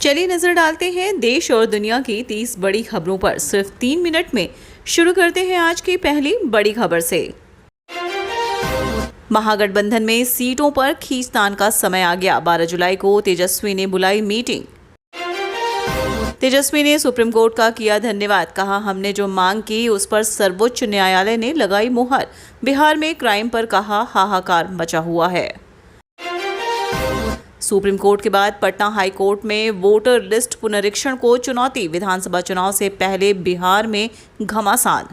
चलिए नजर डालते हैं देश और दुनिया की 30 बड़ी खबरों पर सिर्फ 3 मिनट में। शुरू करते हैं आज की पहली बड़ी खबर से। महागठबंधन में सीटों पर खींचतान का समय आ गया। 12 जुलाई को तेजस्वी ने बुलाई मीटिंग। तेजस्वी ने सुप्रीम कोर्ट का किया धन्यवाद। कहा, हमने जो मांग की उस पर सर्वोच्च न्यायालय ने लगाई मुहर। बिहार में क्राइम पर कहा हाहाकार मचा हुआ है। सुप्रीम कोर्ट के बाद पटना हाई कोर्ट में वोटर लिस्ट पुनरीक्षण को चुनौती। विधानसभा चुनाव से पहले बिहार में घमासान।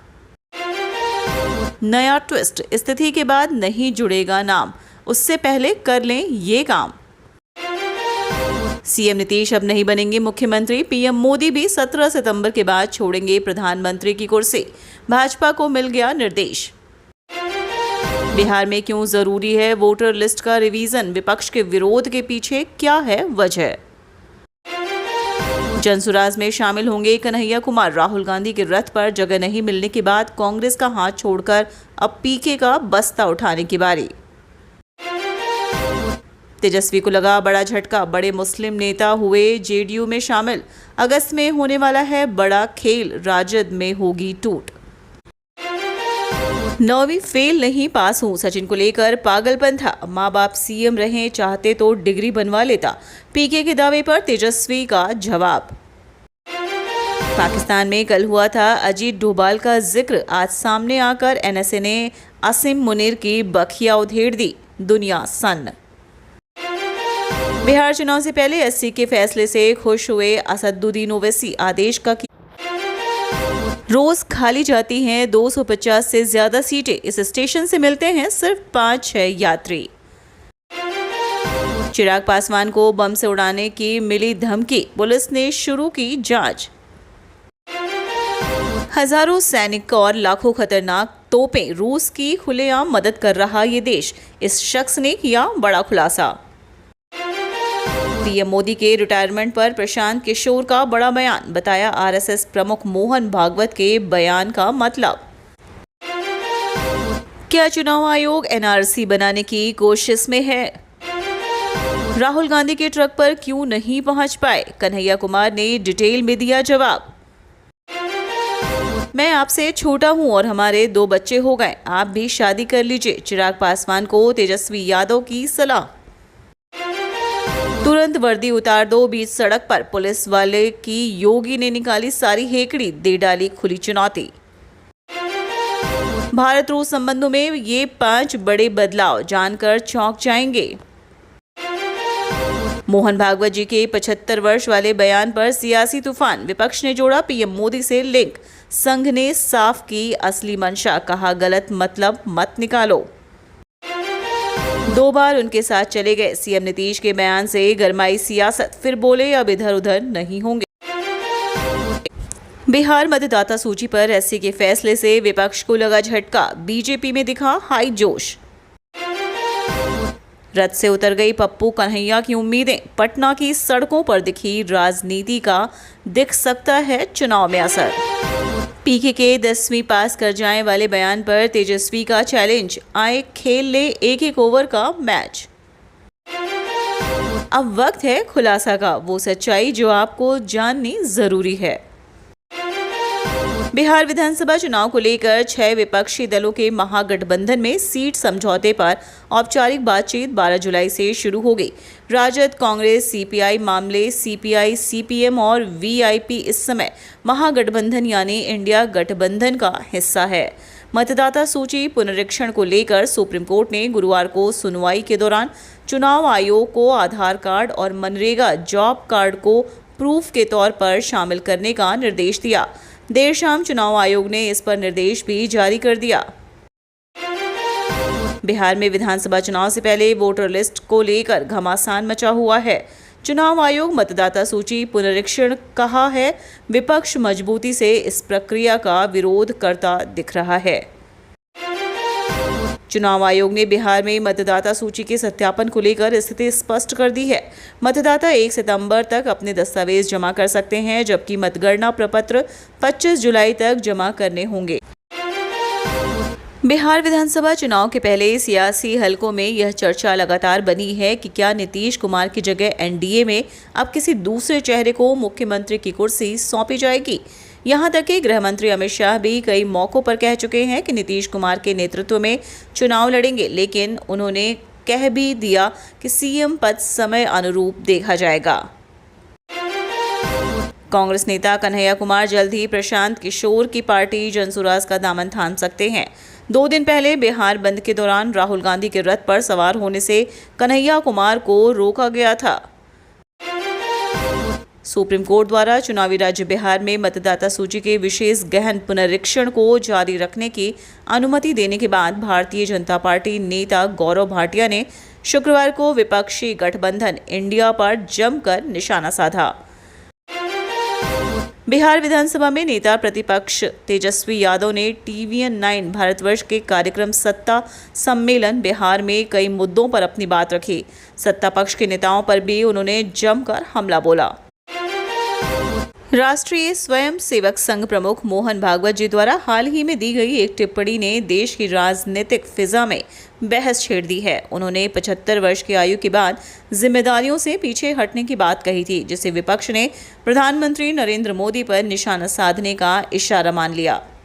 नया ट्विस्ट, स्थिति के बाद नहीं जुड़ेगा नाम, उससे पहले कर लें ये काम। सीएम नीतीश अब नहीं बनेंगे मुख्यमंत्री। पीएम मोदी भी 17 सितंबर के बाद छोड़ेंगे प्रधानमंत्री की कुर्सी। भाजपा को मिल गया निर्देश। बिहार में क्यों जरूरी है वोटर लिस्ट का रिवीजन, विपक्ष के विरोध के पीछे क्या है वजह। जनसुराज में शामिल होंगे कन्हैया कुमार। राहुल गांधी के रथ पर जगह नहीं मिलने के बाद कांग्रेस का हाथ छोड़कर अब पीके का बस्ता उठाने की बारी। तेजस्वी को लगा बड़ा झटका। बड़े मुस्लिम नेता हुए जेडीयू में शामिल। अगस्त में होने वाला है बड़ा खेल, राजद में होगी टूट। 9वीं फेल नहीं पास हूं, सचिन को लेकर पागलपन था। माँ बाप सीएम रहे, चाहते तो डिग्री बनवा लेता। पीके के दावे पर तेजस्वी का जवाब। पाकिस्तान में कल हुआ था अजीत डोभाल का जिक्र। आज सामने आकर एनएसए ने असीम मुनीर की बखिया उधेड़ दी। दुनिया सन्न। बिहार चुनाव से पहले एससी के फैसले से खुश हुए असदुद्दीन ओवैसी। आदेश का रोज खाली जाती हैं 250 से ज्यादा सीटें। इस स्टेशन से मिलते हैं सिर्फ 5-6 यात्री। चिराग पासवान को बम से उड़ाने की मिली धमकी, पुलिस ने शुरू की जांच। हजारों सैनिक और लाखों खतरनाक तोपें, रूस की खुलेआम मदद कर रहा ये देश। इस शख्स ने किया बड़ा खुलासा। पीएम मोदी के रिटायरमेंट पर प्रशांत किशोर का बड़ा बयान। बताया आरएसएस प्रमुख मोहन भागवत के बयान का मतलब। क्या चुनाव आयोग एनआरसी बनाने की कोशिश में है। राहुल गांधी के ट्रक पर क्यों नहीं पहुंच पाए, कन्हैया कुमार ने डिटेल में दिया जवाब। मैं आपसे छोटा हूं और हमारे 2 बच्चे हो गए, आप भी शादी कर लीजिए। चिराग पासवान को तेजस्वी यादव की सलाह। तुरंत वर्दी उतार दो, बीच सड़क पर पुलिस वाले की योगी ने निकाली सारी हेकड़ी, दे डाली खुली चुनौती। भारत रूस संबंधों में ये 5 बड़े बदलाव, जानकर चौंक जाएंगे। मोहन भागवत जी के 75 वर्ष वाले बयान पर सियासी तूफान। विपक्ष ने जोड़ा पीएम मोदी से लिंक। संघ ने साफ की असली मंशा, कहा गलत मतलब मत निकालो। 2 बार उनके साथ चले गए। सीएम नीतीश के बयान से गरमाई सियासत, फिर बोले अब इधर उधर नहीं होंगे। बिहार मतदाता सूची पर एससी के फैसले से विपक्ष को लगा झटका। बीजेपी में दिखा हाई जोश। रथ से उतर गई पप्पू कन्हैया की उम्मीदें। पटना की सड़कों पर दिखी राजनीति का दिख सकता है चुनाव में असर। पीके के 10वीं पास कर जाने वाले बयान पर तेजस्वी का चैलेंज। आए खेल ले 1-1 ओवर का मैच। अब वक्त है खुलासा का, वो सच्चाई जो आपको जाननी जरूरी है। बिहार विधानसभा चुनाव को लेकर 6 विपक्षी दलों के महागठबंधन में सीट समझौते पर औपचारिक बातचीत 12 जुलाई से शुरू हो गई। राजद, कांग्रेस, सीपीआई मामले, सीपीआई, सीपीएम और वीआईपी इस समय महागठबंधन यानी इंडिया गठबंधन का हिस्सा है। मतदाता सूची पुनरीक्षण को लेकर सुप्रीम कोर्ट ने गुरुवार को सुनवाई के दौरान चुनाव आयोग को आधार कार्ड और मनरेगा जॉब कार्ड को प्रूफ के तौर पर शामिल करने का निर्देश दिया। देर शाम चुनाव आयोग ने इस पर निर्देश भी जारी कर दिया। बिहार में विधानसभा चुनाव से पहले वोटर लिस्ट को लेकर घमासान मचा हुआ है। चुनाव आयोग मतदाता सूची पुनरीक्षण कहा है, विपक्ष मजबूती से इस प्रक्रिया का विरोध करता दिख रहा है। चुनाव आयोग ने बिहार में मतदाता सूची के सत्यापन को लेकर स्थिति स्पष्ट कर दी है। मतदाता 1 सितंबर तक अपने दस्तावेज जमा कर सकते हैं, जबकि मतगणना प्रपत्र 25 जुलाई तक जमा करने होंगे। बिहार विधानसभा चुनाव के पहले सियासी हलकों में यह चर्चा लगातार बनी है कि क्या नीतीश कुमार की जगह एनडीए में अब किसी दूसरे चेहरे को मुख्यमंत्री की कुर्सी सौंपी जाएगी। यहां तक कि गृह मंत्री अमित शाह भी कई मौकों पर कह चुके हैं कि नीतीश कुमार के नेतृत्व में चुनाव लड़ेंगे, लेकिन उन्होंने कह भी दिया कि सीएम पद समय अनुरूप देखा जाएगा। कांग्रेस नेता कन्हैया कुमार जल्द ही प्रशांत किशोर की पार्टी जनसुराज का दामन थाम सकते हैं। 2 दिन पहले बिहार बंद के दौरान राहुल गांधी के रथ पर सवार होने से कन्हैया कुमार को रोका गया था। सुप्रीम कोर्ट द्वारा चुनावी राज्य बिहार में मतदाता सूची के विशेष गहन पुनरीक्षण को जारी रखने की अनुमति देने के बाद भारतीय जनता पार्टी नेता गौरव भाटिया ने शुक्रवार को विपक्षी गठबंधन इंडिया पर जमकर निशाना साधा। बिहार विधानसभा में नेता प्रतिपक्ष तेजस्वी यादव ने TVN9 भारतवर्ष के कार्यक्रम सत्ता सम्मेलन बिहार में कई मुद्दों पर अपनी बात रखी। सत्ता पक्ष के नेताओं पर भी उन्होंने जमकर हमला बोला। राष्ट्रीय स्वयं सेवक संघ प्रमुख मोहन भागवत जी द्वारा हाल ही में दी गई एक टिप्पणी ने देश की राजनीतिक फिजा में बहस छेड़ दी है। उन्होंने 75 वर्ष की आयु के बाद जिम्मेदारियों से पीछे हटने की बात कही थी, जिसे विपक्ष ने प्रधानमंत्री नरेंद्र मोदी पर निशाना साधने का इशारा मान लिया।